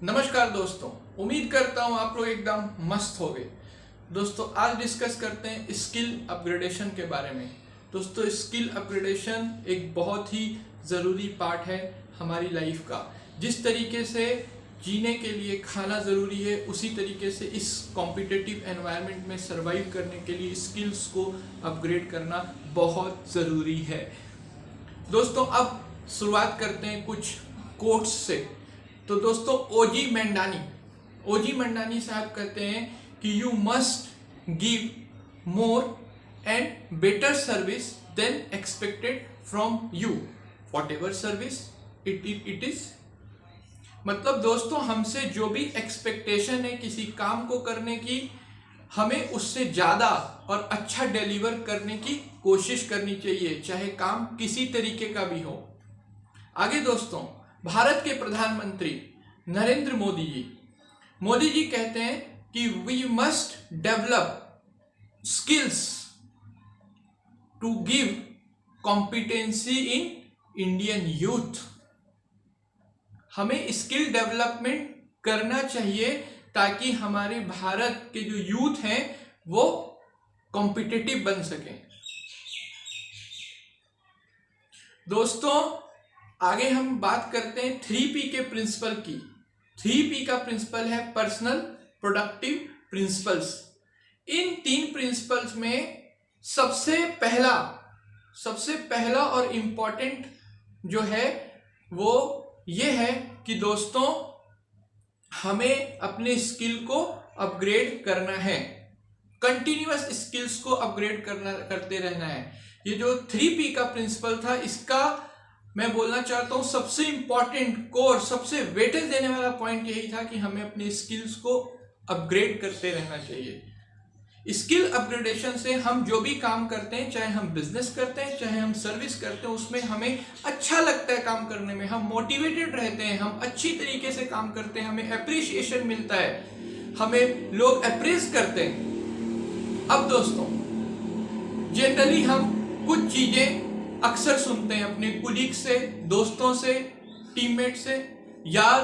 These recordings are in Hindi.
नमस्कार दोस्तों, उम्मीद करता हूँ आप लोग एकदम मस्त हो गए। दोस्तों आज डिस्कस करते हैं स्किल अपग्रेडेशन के बारे में। दोस्तों स्किल अपग्रेडेशन एक बहुत ही ज़रूरी पार्ट है हमारी लाइफ का। जिस तरीके से जीने के लिए खाना ज़रूरी है, उसी तरीके से इस कॉम्पिटिटिव एनवायरनमेंट में सर्वाइव करने के लिए स्किल्स को अपग्रेड करना बहुत ज़रूरी है। दोस्तों अब शुरुआत करते हैं कुछ कोट्स से। तो दोस्तों ओजी मंडानी साहब कहते हैं कि you must give more and better service then expected from you what ever service it is. मतलब दोस्तों हमसे जो भी एक्सपेक्टेशन है किसी काम को करने की, हमें उससे ज़्यादा और अच्छा डिलीवर करने की कोशिश करनी चाहिए, चाहे काम किसी तरीके का भी हो। आगे दोस्तों, भारत के प्रधानमंत्री नरेंद्र मोदी जी कहते हैं कि we must develop skills to give competency in Indian youth. हमें स्किल डेवलपमेंट करना चाहिए ताकि हमारे भारत के जो यूथ हैं वो कॉम्पिटिटिव बन सकें। दोस्तों आगे हम बात करते हैं 3P के प्रिंसिपल की। 3P का प्रिंसिपल है पर्सनल प्रोडक्टिव प्रिंसिपल्स। इन 3 प्रिंसिपल्स में सबसे पहला और इम्पोर्टेंट जो है वो ये है कि दोस्तों हमें अपने स्किल को अपग्रेड करना है, कंटिन्यूअस स्किल्स को अपग्रेड करते रहना है। ये जो 3P का प्रिंसिपल था, इसका मैं बोलना चाहता हूँ सबसे इंपॉर्टेंट कोर, सबसे वेटेज देने वाला पॉइंट यही था कि हमें अपने स्किल्स को अपग्रेड करते रहना चाहिए। स्किल अपग्रेडेशन से हम जो भी काम करते हैं, चाहे हम बिजनेस करते हैं चाहे हम सर्विस करते हैं, उसमें हमें अच्छा लगता है काम करने में, हम मोटिवेटेड रहते हैं, हम अच्छी तरीके से काम करते हैं, हमें अप्रिसिएशन मिलता है, हमें लोग अप्रेस करते हैं। अब दोस्तों जनरली हम कुछ चीजें अक्सर सुनते हैं अपने कुलीग से, दोस्तों से, टीममेट से, यार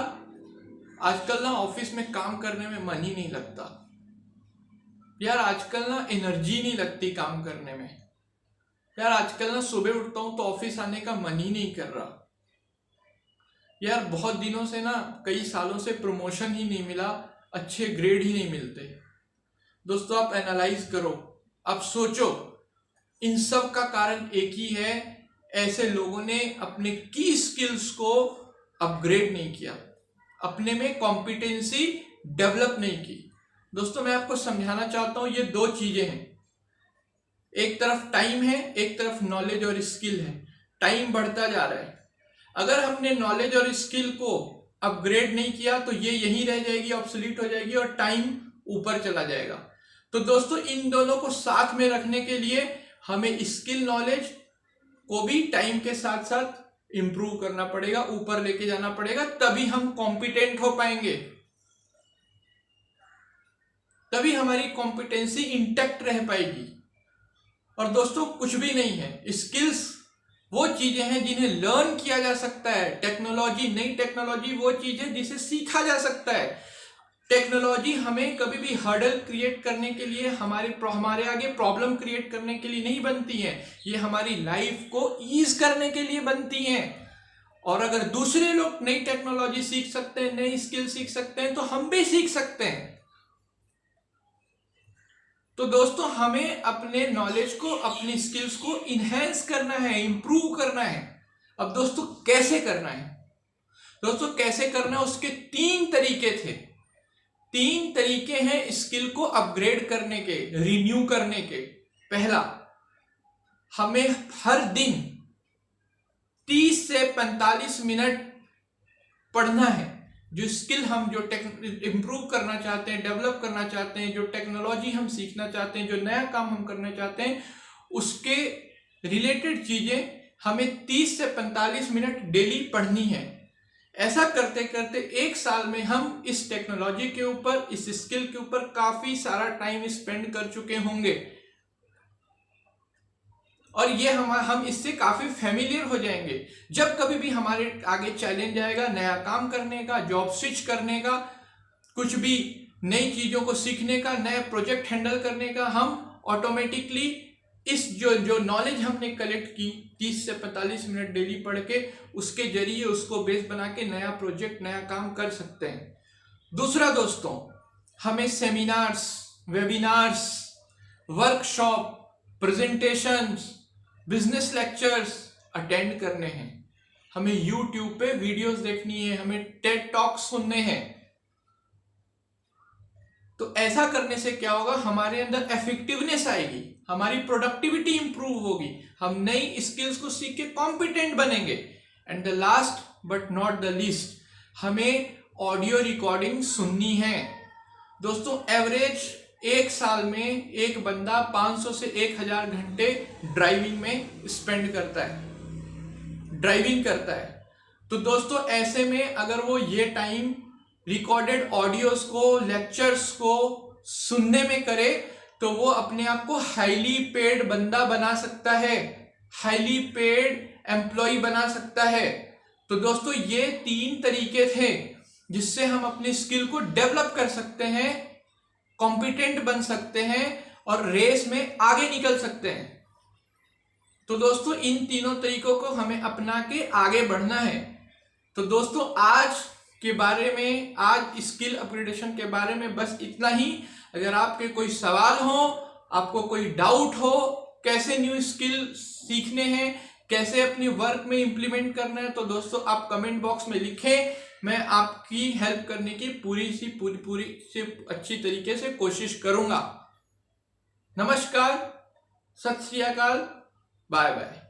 आजकल ना ऑफिस में काम करने में मन ही नहीं लगता, यार आजकल ना एनर्जी नहीं लगती काम करने में, यार आजकल ना सुबह उठता हूं तो ऑफिस आने का मन ही नहीं कर रहा, यार बहुत दिनों से ना, कई सालों से प्रमोशन ही नहीं मिला, अच्छे ग्रेड ही नहीं मिलते। दोस्तों आप एनालाइज करो, आप सोचो, इन सब का कारण एक ही है, ऐसे लोगों ने अपने की स्किल्स को अपग्रेड नहीं किया, अपने में कॉम्पिटेंसी डेवलप नहीं की। दोस्तों मैं आपको समझाना चाहता हूं, ये 2 चीजें हैं, एक तरफ टाइम है, एक तरफ नॉलेज और स्किल है। टाइम बढ़ता जा रहा है, अगर हमने नॉलेज और स्किल को अपग्रेड नहीं किया तो ये यहीं रह जाएगी, ऑब्सोलीट हो जाएगी और टाइम ऊपर चला जाएगा। तो दोस्तों इन दोनों को साथ में रखने के लिए हमें स्किल नॉलेज को भी टाइम के साथ साथ इंप्रूव करना पड़ेगा, ऊपर लेके जाना पड़ेगा, तभी हम कॉम्पिटेंट हो पाएंगे, तभी हमारी कॉम्पिटेंसी इंटैक्ट रह पाएगी। और दोस्तों कुछ भी नहीं है, स्किल्स वो चीजें हैं जिन्हें लर्न किया जा सकता है। टेक्नोलॉजी, नई टेक्नोलॉजी वो चीज है जिसे सीखा जा सकता है। टेक्नोलॉजी हमें कभी भी हर्डल क्रिएट करने के लिए, हमारे आगे प्रॉब्लम क्रिएट करने के लिए नहीं बनती है, ये हमारी लाइफ को ईज करने के लिए बनती हैं। और अगर दूसरे लोग नई टेक्नोलॉजी सीख सकते हैं, नई स्किल सीख सकते हैं, तो हम भी सीख सकते हैं। तो दोस्तों हमें अपने नॉलेज को, अपनी स्किल्स को इनहेंस करना है, इंप्रूव करना है। अब दोस्तों कैसे करना है? दोस्तों कैसे करना है, उसके 3 तरीके थे। 3 तरीके हैं स्किल को अपग्रेड करने के, रिन्यू करने के। पहला, हमें हर दिन 30 से 45 मिनट पढ़ना है। जो स्किल हम जो इंप्रूव करना चाहते हैं, डेवलप करना चाहते हैं, जो टेक्नोलॉजी हम सीखना चाहते हैं, जो नया काम हम करना चाहते हैं, उसके रिलेटेड चीजें हमें 30 से 45 मिनट डेली पढ़नी है। ऐसा करते करते 1 साल में हम इस टेक्नोलॉजी के ऊपर, इस स्किल के ऊपर काफी सारा टाइम स्पेंड कर चुके होंगे। और ये हम इससे काफी फेमिलियर हो जाएंगे। जब कभी भी हमारे आगे चैलेंज आएगा नया काम करने का, जॉब स्विच करने का, कुछ भी नई चीजों को सीखने का, नए प्रोजेक्ट हैंडल करने का, हम ऑटोमेटिकली इस जो नॉलेज हमने कलेक्ट की 30 से 45 मिनट डेली पढ़ के, उसके जरिए उसको बेस बना के नया प्रोजेक्ट, नया काम कर सकते हैं। दूसरा दोस्तों, हमें seminars, webinars, workshop, presentations, business lectures attend करने हैं। हमें यूट्यूब पे वीडियोस देखनी है, हमें टेड टॉक सुनने हैं। तो ऐसा करने से क्या होगा, हमारे अंदर इफेक्टिवनेस आएगी, हमारी प्रोडक्टिविटी इंप्रूव होगी, हम नई स्किल्स को सीख के कॉम्पिटेंट बनेंगे। And the last but not the least, हमें ऑडियो रिकॉर्डिंग सुननी है। दोस्तों, एवरेज एक साल में एक बंदा 500 से 1000 घंटे ड्राइविंग में स्पेंड करता है। तो दोस्तों, ऐसे में अगर वो ये टाइम रिकॉर्डेड ऑडियोज को, लेक्चर्स को सुनने में करे, तो वो अपने आप को हाईली पेड बंदा बना सकता है, हाईली पेड एम्प्लॉय बना सकता है। तो दोस्तों, ये 3 तरीके थे जिससे हम अपनी स्किल को डेवलप कर सकते हैं, कॉम्पिटेंट बन सकते हैं और रेस में आगे निकल सकते हैं। तो दोस्तों, इन तीनों तरीकों को हमें अपना के आगे बढ़ना है। तो दोस्तों, आज स्किल अपग्रेडेशन के बारे में बस इतना ही। अगर आपके कोई सवाल हो, आपको कोई डाउट हो, कैसे न्यू स्किल सीखने हैं, कैसे अपनी वर्क में इंप्लीमेंट करना है, तो दोस्तों आप कमेंट बॉक्स में लिखें। मैं आपकी हेल्प करने की पूरी से अच्छी तरीके से कोशिश करूंगा। नमस्कार, सत श्री अकाल, बाय बाय।